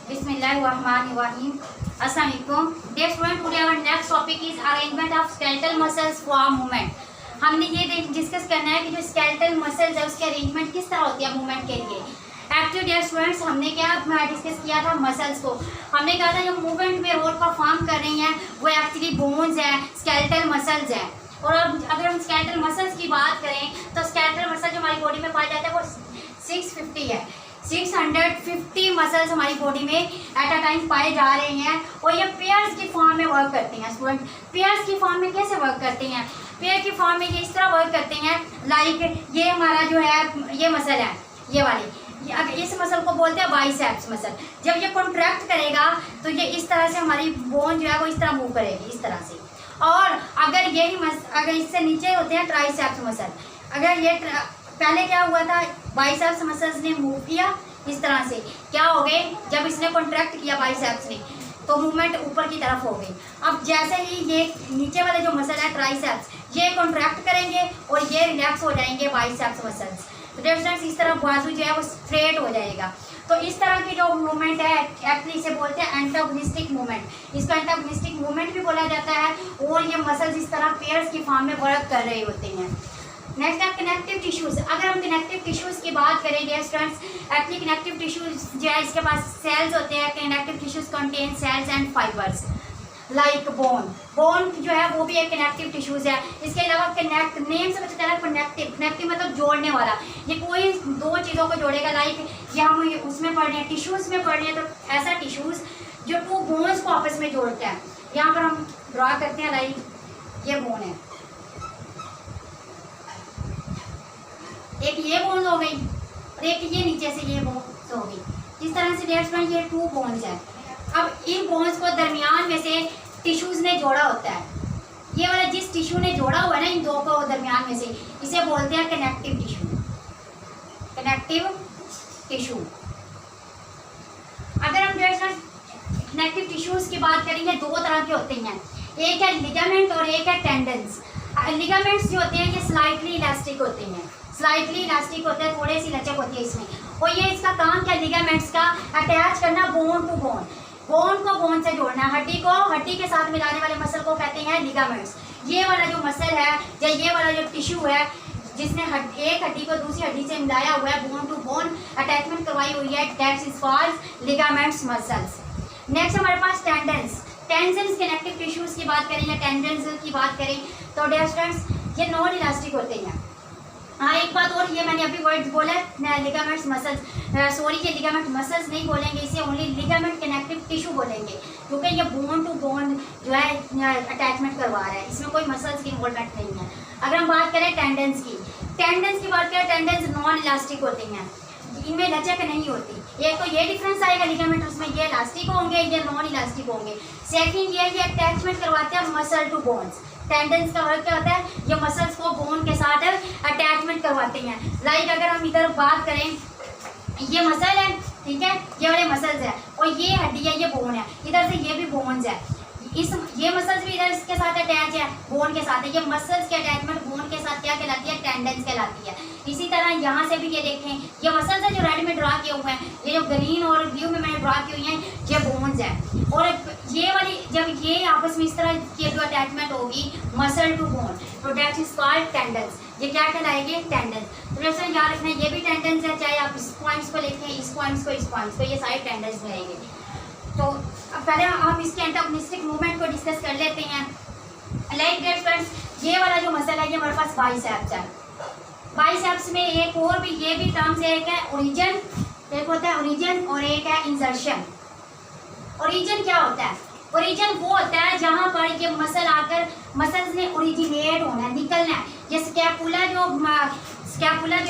Bismillahirrahmanirrahim. Assalamualaikum. Dear student, today our next topic is arrangement of skeletal muscles for movement. हमने ये discuss करना है कि जो स्केलेटल मसल्स है उसके अरेंजमेंट किस तरह होती है मूवमेंट के लिए। एक्चुअली डियर स्टूडेंट्स, हमने क्या डिस्कस किया था मसल्स को। हमने कहा था जो मूवमेंट में रोल परफॉर्म कर रही हैं वो एक्चुअली बोन्स है, स्केलेटल मसल्स है। और अब अगर हम स्केलेटल मसल्स की बात करें तो स्केलेटल मसल जो हमारी बॉडी में पाया जाता है वो 650 है। 650 मसल्स हमारी बॉडी में एट अ टाइम पाए जा रहे हैं और ये पेयर्स की फॉर्म में वर्क करते हैं। स्टूडेंट, पेयर्स की फॉर्म में कैसे वर्क करते हैं? पेयर की फॉर्म में ये इस तरह वर्क करते हैं, लाइक ये हमारा जो है ये मसल है, ये वाली, अगर इस मसल को बोलते हैं बाइसेप्स मसल। जब ये कॉन्ट्रैक्ट करेगा तो ये इस तरह से हमारी बोन जो है वो इस तरह मूव करेगी, इस तरह से। और अगर यही अगर इससे नीचे होते हैं ट्राइसेप्स मसल। अगर ये पहले क्या हुआ था, बाइसेप्स मसल्स ने मूव किया इस तरह से, क्या हो गए, जब इसने कॉन्ट्रैक्ट किया बाइसेप्स ने तो मूवमेंट ऊपर की तरफ हो गई। अब जैसे ही ये नीचे वाले जो मसल है ट्राइसेप्स, ये कॉन्ट्रैक्ट करेंगे और ये रिलैक्स हो जाएंगे बाइसेप्स मसल्स। तो डिफरेंस इस तरह बाजू जो है वो स्ट्रेट हो जाएगा। तो इस तरह की जो मूवमेंट है एक्चुअली इसे बोलते हैं एंटागोनिस्टिक मूवमेंट। इसको एंटागोनिस्टिक मूवमेंट भी बोला जाता है और ये मसल्स इस तरह पेयर्स की फॉर्म में वर्क कर रहे होते हैं। नेक्स्ट है कनेक्टिव टिश्यूज। अगर हम कनेक्टिव टिश्यूज की बात करें dear students, actually connective tissues जो है इसके पास सेल्स होते हैं। Connective tissues contain cells and fibres like bone. Bone जो है वो भी एक कनेक्टिव टिश्यूज है। इसके अलावा कनेक्ट, नेम से पता चला कनेक्टिव, कनेक्टिव मतलब जोड़ने वाला। ये कोई दो चीज़ों को जोड़ेगा, लाइक ये हम उसमें पढ़ रहे हैं टिश्यूज में पढ़ रहे हैं तो ऐसा टिश्यूज जो टू बोन्स को आपस में जोड़ता है। यहाँ पर हम ड्रॉ करते हैं, लाइक ये बोन है, एक ये बोन्स हो गई और एक ये नीचे से ये बोन्स हो गई। इस तरह से डियर स्टूडेंट ये टू बोन्स है। अब इन बोन्स को दरमियान में से टिश्यूज ने जोड़ा होता है। ये वाला जिस टिश्यू ने जोड़ा हुआ है ना इन दो को दरमियान में से, इसे बोलते हैं कनेक्टिव टिश्यू। Connective tissue. अगर हम डियर स्टूडेंट कनेक्टिव टिश्यूज की बात करेंगे, दो तरह के होते हैं, एक है लिगामेंट और एक है टेंडन्स। लिगामेंट्स जो होते हैं ये स्लाइटली इलास्टिक होते हैं, स्लाइटली इलास्टिक होते हैं, थोड़ी सी लचक होती है इसमें। और ये इसका काम क्या, लिगामेंट्स का अटैच करना बोन टू बोन, बोन को बोन से जोड़ना, हड्डी को हड्डी के साथ मिलाने वाले मसल को कहते हैं लिगामेंट्स। ये वाला जो मसल है या ये वाला जो टिश्यू है जिसने एक हड्डी को दूसरी हड्डी से मिलाया हुआ है, बोन टू बोन अटैचमेंट करवाई हुई है, that is called ligaments muscles. Next हमारे पास टेंडन्स। टेंडन्स कनेक्टिव टिश्यूज की बात करें या टेंडन्स की बात करें तो डियर स्टूडेंट्स ये नॉन इलास्टिक होते हैं। हाँ, एक बात और, ये मैंने अभी वर्ड बोला है लिगामेंट्स मसल्स, सॉरी ये लिगामेंट मसल्स नहीं बोलेंगे, इसे ओनली लिगामेंट कनेक्टिव टिश्यू बोलेंगे क्योंकि ये बोन टू बोन जो है अटैचमेंट करवा रहा है, इसमें कोई मसल्स की इन्वॉल्वमेंट नहीं है। अगर हम बात करें टेंडन्स की बात करें, टेंडन्स नॉन इलास्टिक होते हैं, इनमें लचक नहीं होती। एक तो ये डिफरेंस आएगा लिगामेंट, उसमें ये इलास्टिक होंगे, ये नॉन इलास्टिक होंगे। सेकंड ये अटैचमेंट करवाते हैं मसल टू बोन्स। टेंडन्स का वर्क क्या होता है, ये मसल्स को बोन के साथ अटैचमेंट करवाते हैं। लाइक अगर हम इधर बात करें, ये मसल है, ठीक है, ये वाले मसल्स है और ये हड्डी है, ये बोन है, इधर से ये भी बोन्स है, ये मसल्स भी इधर इसके साथ अटैच है, बोन के साथ है। ये मसल्स की अटैचमेंट बोन के साथ क्या कहलाती है, टेंडन्स कहलाती है। इसी तरह यहाँ से भी ये देखें, ये मसल्स है जो रेड में ड्रा किए हुए हैं, ये जो ग्रीन और ब्लू में मैंने ड्रा की हुई हैं ये बोन्स है। और ये वाली जब ये आपस में इस तरह की जो अटैचमेंट होगी मसल टू बोन, तो दैट इज कॉल्ड टेंडन्स। ये क्या कहलाएंगे, टेंडन्स। तो जैसे याद रखना ये भी टेंडन्स है, चाहे आप इस पॉइंट्स को लिखें, इस पॉइंट्स को, ये सारे टेंडन्स रहेंगे। तो अब पहले हम इसके एंटागोनिस्टिक मूवमेंट को डिस्कस कर लेते हैं। लाइक डियर फ्रेंड्स, ये वाला जो मसल है ये हमारे पास बाइसेप्स है। बाइसेप्स में एक और भी ये भी टर्म्स है, एक है ओरिजिन, एक होता है ओरिजिन और एक है इंसर्शन। ओरिजिन क्या होता है, ओरिजिन वो होता है जहाँ पर ये मसल आकर मसल्स ने ओरिजिनेट होना है, निकलना है। ये स्कैपुला जो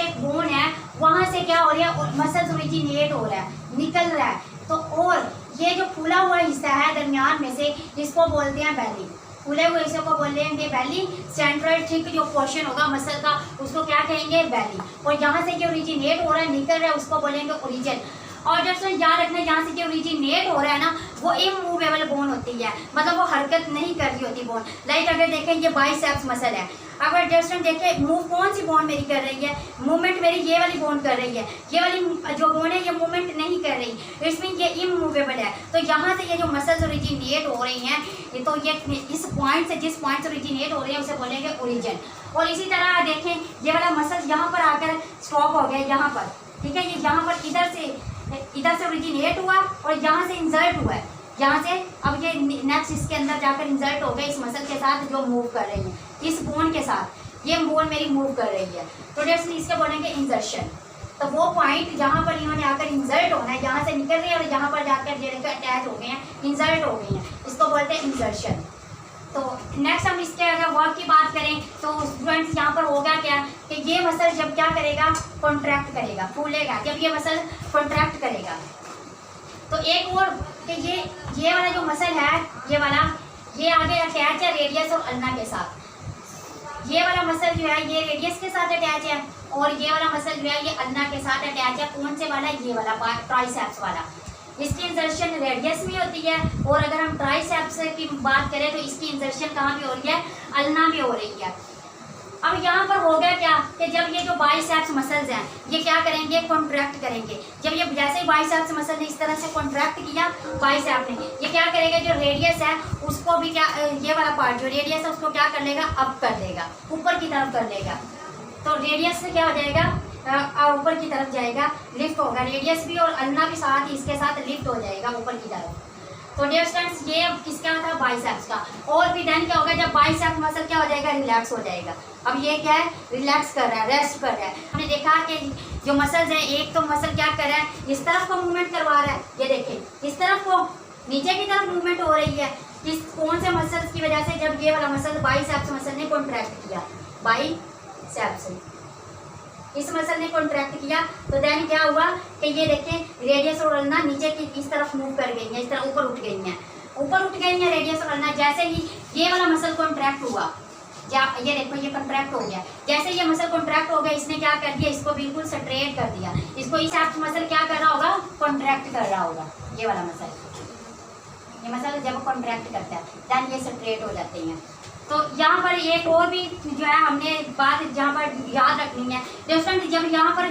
एक बोन है वहाँ से क्या हो रहा है, मसल्स ओरिजिनेट हो रहा है, निकल रहा है। तो और ये जो फूला हुआ हिस्सा है दरमियान में से, इसको बोलते हैं बेली। फूले हुए हिस्से को बोलेंगे बेली। सेंट्रल थिक जो पोर्शन होगा मसल का उसको क्या कहेंगे, बेली। और यहाँ से जो ओरिजिनेट हो रहा है, निकल रहा है, उसको बोलेंगे ओरिजिन। और जब से याद रखना जहाँ से जो ओरिजिनेट हो रहा है ना वो इमूवेबल बोन होती है, मतलब वो हरकत नहीं कर रही होती बोन। लाइक अगर देखें ये बाइसेप्स मसल है, अगर जस्ट देखें मूव कौन सी बोन मेरी कर रही है, मूवमेंट मेरी ये वाली बोन कर रही है, ये वाली जो बोन है ये मूवमेंट नहीं कर रही, इसमें ये इमूवेबल है। तो यहाँ से ये जो मसल्स ओरिजिनेट हो रही हैं तो ये इस पॉइंट से जिस पॉइंट से ओरिजिनेट हो रही है उसे बोलेंगे ओरिजिन। और इसी तरह देखें ये वाला मसल यहाँ पर आकर स्टॉप हो गया यहाँ पर, ठीक है, ये यहाँ पर इधर से ओरिजिनेट हुआ और यहाँ से इंसर्ट हुआ है, यहाँ से अब ये नेक्स्ट इसके अंदर जाकर इंसर्ट हो गया इस मसल के साथ जो मूव कर रही है, इस बोन के साथ ये बोन मेरी मूव कर रही है, तो जैसे इसके बोलेंगे इंसर्शन। तो वो पॉइंट जहाँ पर इन्होंने आकर इंसर्ट होना है, यहाँ से निकल रही है और यहाँ पर जाकर ये अटैच हो गए हैं, इंसर्ट हो गई हैं, इसको बोलते हैं इंसर्शन। तो नेक्स्ट हम इसके अगर वर्क की बात करें तो स्टूडेंट्स यहाँ पर होगा क्या कि ये मसल जब क्या करेगा, कॉन्ट्रैक्ट करेगा, फूलेगा, जब ये मसल कॉन्ट्रैक्ट करेगा। तो एक और कि ये वाला जो मसल है ये वाला, ये आगे अटैच है रेडियस और अल्ना के साथ। ये वाला मसल जो है ये रेडियस के साथ अटैच है और ये वाला मसल जो है ये अल्ना के साथ अटैच है। कौन से वाला, ये वाला ट्राइसेप्स वाला। इसकी इंसर्शन रेडियस में होती है और अगर हम ट्राइसेप्स की बात करें तो इसकी इंसर्शन कहाँ पे हो रही है, अल्ना में हो रही है। अब यहाँ पर हो गया क्या कि जब ये जो बाइसेप्स मसल्स हैं ये क्या करेंगे, कॉन्ट्रैक्ट करेंगे। जब ये जैसे ही बाइसेप्स मसल ने इस तरह से कॉन्ट्रैक्ट किया बाइसेप ने, ये क्या करेगा, जो रेडियस है उसको भी क्या, ये वाला पार्ट जो रेडियस है उसको क्या कर लेगा, अप कर देगा, ऊपर की तरफ कर लेगा। तो रेडियस से क्या हो जाएगा, ऊपर की तरफ जाएगा, लिफ्ट होगा, रेडियस भी और अल्ना भी साथ इसके साथ लिफ्ट हो जाएगा ऊपर की तरफ। तो डियर स्टूडेंट्स ये किसका था, बाइसेप्स का। और भी देन क्या होगा, जब बाइसेप मसल क्या हो जाएगा, रिलैक्स हो जाएगा। अब ये क्या है, रिलैक्स कर रहा है, रेस्ट कर रहा है। हमने देखा कि जो मसल्स है, एक तो मसल क्या कर रहा है, इस तरफ को मूवमेंट करवा रहा है, ये देखें इस तरफ को नीचे की तरफ मूवमेंट हो रही है। किस कौन से मसल्स की वजह से, जब ये वाला मसल बाइसेप्स मसल ने कॉन्ट्रैक्ट किया, बाइसेप्स इस मसल ने कॉन्ट्रैक्ट किया, तो देन क्या हुआ कि ये देखें रेडियस और अल्ना नीचे की इस तरफ मूव कर गई हैं, इस तरह ऊपर उठ गई हैं, ऊपर उठ गई हैं रेडियस और अल्ना। जैसे ही ये वाला मसल कॉन्ट्रैक्ट हुआ, ये देखो ये कॉन्ट्रैक्ट हो गया, जैसे ये मसल कॉन्ट्रैक्ट हो गया इसने क्या कर दिया, इसको बिल्कुल स्ट्रेट कर दिया। इसको इस मसल क्या कर रहा होगा, कॉन्ट्रैक्ट कर रहा होगा। ये वाला मसल, ये मसल जब कॉन्ट्रैक्ट करता है देन ये स्ट्रेट हो जाते हैं। तो यहाँ पर एक और भी जो है हमने बात जहाँ पर याद रखनी है दोस्तों, जब यहाँ पर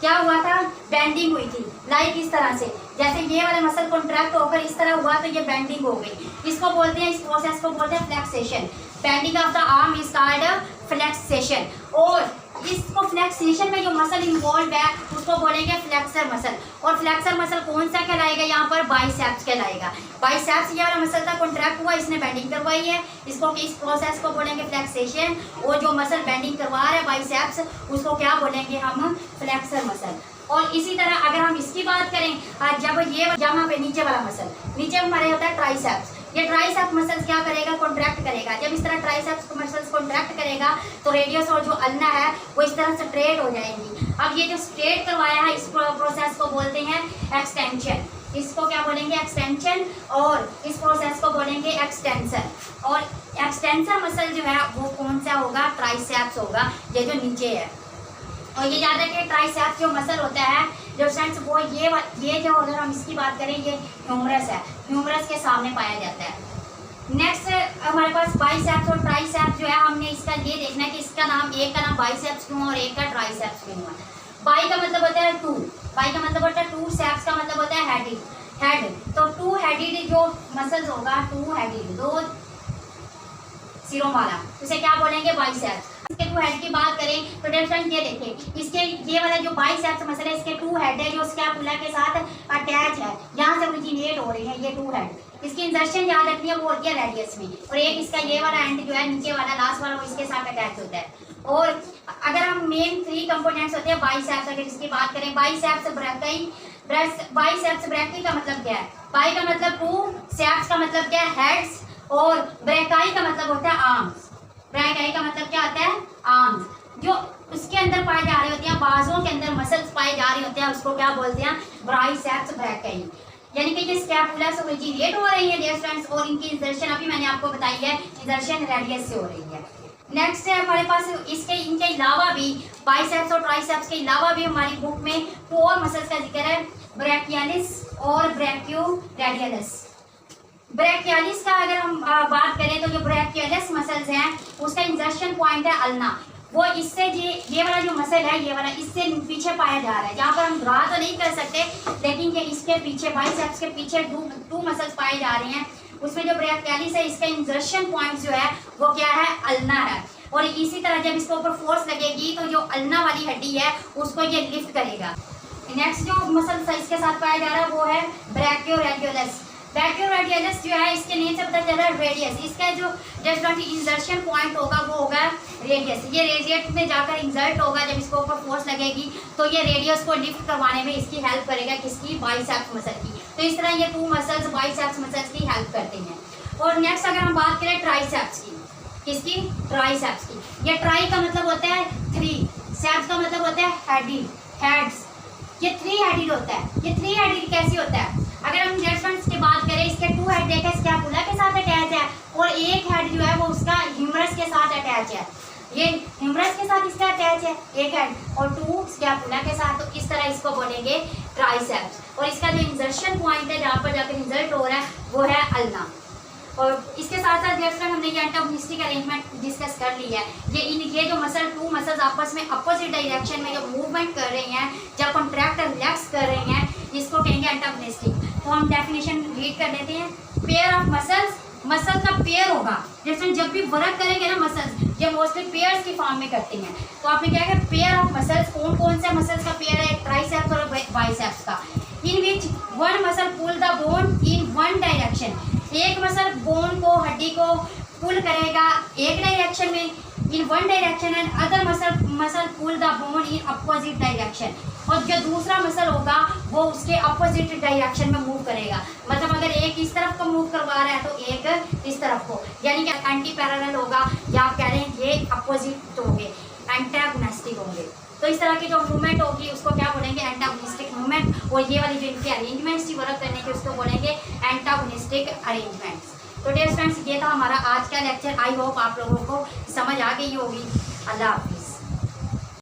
क्या हुआ था, बेंडिंग हुई थी, लाइक इस तरह से, जैसे ये वाला मसल कॉन्ट्रैक्ट होकर इस तरह हुआ तो ये बेंडिंग हो गई। इसको बोलते हैं, इस प्रोसेस को बोलते हैं flexion. Bending of the arm is called flexion. और इसको फ्लेक्सेशन में जो मसल इन्वॉल्व है उसको बोलेंगे फ्लेक्सर मसल। और फ्लेक्सर मसल कौन सा कहलाएगा, यहाँ पर बाइसेप्स कहलाएगा। बाइसेप्स ये वाला मसल था, कॉन्ट्रैक्ट हुआ, इसने बेंडिंग करवाई है, इसको इस प्रोसेस को बोलेंगे फ्लेक्सेशन। और जो मसल बेंडिंग करवा रहा है बाइसेप्स उसको क्या बोलेंगे हम, फ्लेक्सर मसल। और इसी तरह अगर हम इसकी बात करें, जब ये यहाँ पे नीचे वाला मसल, नीचे हमारे होता है ट्राइसेप्स, ये ट्राइसेप मसल्स क्या करेगा, कॉन्ट्रैक्ट करेगा। जब इस तरह ट्राइसेप्स मसल्स कॉन्ट्रैक्ट करेगा तो रेडियस और जो अल्ना है वो इस तरह स्ट्रेट हो जाएंगी। अब ये जो स्ट्रेट करवाया है इस प्रोसेस को बोलते हैं एक्सटेंशन। इसको क्या बोलेंगे, एक्सटेंशन। और इस प्रोसेस को बोलेंगे एक्सटेंशन। और एक्सटेंशन मसल जो है वो कौन सा होगा, ट्राइसेप्स होगा, ये जो नीचे है। और ये याद रखिए ट्राइसेप्स जो मसल होता है जो फ्रेंड्स वो ये जो अगर हम इसकी बात करें ये ह्यूमरस है, ह्यूमरस के सामने पाया जाता है। नेक्स्ट हमारे पास बाइसेप्स और ट्राइसेप्स जो है, हमने इसका ये देखना है कि इसका नाम, एक का नाम बाइसेप्स क्यों और एक का ट्राइसेप्स क्यों है। बाई का मतलब होता है टू, बाई का मतलब होता है टू, सेप्स का मतलब होता है हेड। तो टू हेडेड जो मसल्स होगा, टू हेडेड, दो सिरों वाला, उसे क्या बोलेंगे, बाइसेप्स। इसके टू हेड की बात करें तो फ्रेंड्स ये देखें, इसके ये वाला जो बाइसेप्स मसल है इसके टू हेड है जो स्कैपुला के साथ अटैच है, यहाँ से ओरिजिनेट हो रही है ये टू हेड। इसकी इंसर्शन याद रखनी है वो होती है रेडियस में, और एक इसका ये वाला एंड जो है नीचे वाला लास्ट वाला वो इसके साथ अटैच होता है। और अगर हम मेन 3 कंपोनेंट्स होते हैं बाइसेप्स, अगर इसकी बात करें बाइसेप्स ब्रैकी, बाइसेप्स ब्रैकी का मतलब क्या है, बाई का मतलब टू, सेप्स का मतलब क्या है, हेड्स, और ब्रैकाई का मतलब होता है आर्म्स। ब्रैकाई का मतलब क्या होता है, आर्म्स। जो उसके अंदर पाए जा रहे होते हैं, बाजुओं के अंदर मसल्स पाए जा रहे होते हैं, उसको क्या बोलते हैं, बाइसेप्स ब्रैकाई। यानी कि ये स्कैपुला से ओरिजिनेट हो रही है डियर फ्रेंड्स, और इनकी इंसर्शन अभी मैंने आपको बताई है, इंसर्शन रेडियस से हो रही है। नेक्स्ट है हमारे पास इनके अलावा भी बाइसेप्स और ट्राइसेप्स के अलावा भी हमारी बुक में 4 मसल्स का जिक्र है। ब्रैकियालिस और ब्रैकियोरेडियलिस। ब्रैकियालिस का अगर हम बात करें तो जो ब्रैकियालिस मसल्स हैं उसका इंजर्शन पॉइंट है अल्ना। वो इससे ये वाला जो मसल है, ये वाला इससे पीछे पाया जा रहा है। यहाँ पर हम ड्रा तो नहीं कर सकते, लेकिन ये इसके पीछे बाइसेप्स के पीछे टू मसल्स पाए जा रहे हैं। उसमें जो ब्रैकियालिस है इसका इंजर्शन पॉइंट जो है वो क्या है, अल्ना है। और इसी तरह जब इसके ऊपर फोर्स लगेगी तो जो अल्ना वाली हड्डी है उसको ये लिफ्ट करेगा। नेक्स्ट जो मसल इसके साथ पाया जा रहा है वो है ब्रैकियोरेडियलिस। ब्रैकियोरेडियलिस जो है इसके नेम से पता चल रहा है रेडियस। इसका जो जस्ट इंजर्शन पॉइंट होगा वो होगा रेडियस। ये रेडियस में जाकर इंसर्ट होगा, जब इसके ऊपर फोर्स लगेगी तो ये रेडियस को लिफ्ट करवाने में इसकी हेल्प करेगा, किसकी, बाइसेप्स मसल की। तो इस तरह ये टू मसल्स बाइसेप्स मसल्स की हेल्प करते हैं। और नेक्स्ट अगर हम बात करें ट्राइसेप्स की, किसकी, ट्राइसेप्स की। ये ट्राई का मतलब होता है 3, सेप्स का मतलब होता है हेड्स। ये 3 हेडेड होता है। ये 3 हेडेड कैसे होता है, अगर हम जेट्स की बात करें, इसके 2 हेड देखा स्कैपुला के साथ अटैच है और एक हेड जो है वो उसका ह्यूमरस के साथ अटैच है। ये ह्यूमरस के साथ इसका अटैच है एक हेड और 2 स्कैपुला के साथ। तो इस तरह इसको बोलेंगे ट्राइसेप्स। और इसका जो इंजर्शन पॉइंट है जहाँ पर जाकर इंजर्ट हो रहा है वो है अल्ना। और इसके साथ साथ जेट्स हमने ये एंटागोनिस्टिक अरेंजमेंट डिस्कस कर ली है। ये जो टू मसल्स आपस में अपोजिट डायरेक्शन में जो मूवमेंट कर रही हैं, जब कॉन्ट्रैक्ट और रिलैक्स कर रही हैं, इसको कहेंगे एंटागोनिस्टिक। तो हम डेफिनेशन रीड कर लेते हैं। पेयर ऑफ मसल्स, मसल का पेयर होगा। जैसे जब भी वर्क करेंगे ना मसल्स, ये मोस्टली पेयर्स की फॉर्म में करते हैं। तो आपने क्या है, पेयर ऑफ मसल्स, कौन कौन से मसल्स का पेयर है, ट्राइसेप्स और बाइसेप्स का। In which one muscle pull the bone in one direction. एक मसल बोन को, हड्डी को पुल करेगा एक डायरेक्शन में, in one direction, and other muscle pull the bone in opposite direction. और जो दूसरा मसल होगा वो उसके अपोजिट डायरेक्शन में मूव करेगा। मतलब अगर एक इस तरफ को मूव करवा रहा है तो एक इस तरफ को, यानी कि एंटी पैरेलल होगा, या आप कह रहे हैं ये अपोजिट होंगे, एंटागोनिस्टिक होंगे। तो इस तरह की जो मूवमेंट होगी उसको क्या बोलेंगे, एंटागोनिस्टिक मूवमेंट। और ये वाली जो इनकी अरेंजमेंट्स थी वर्क करने की उसको बोलेंगे एंटागोनिस्टिक अरेंजमेंट्स। तो डियर फ्रेंड्स, ये था हमारा आज का लेक्चर। आई होप आप लोगों को समझ आ गई होगी। अल्लाह।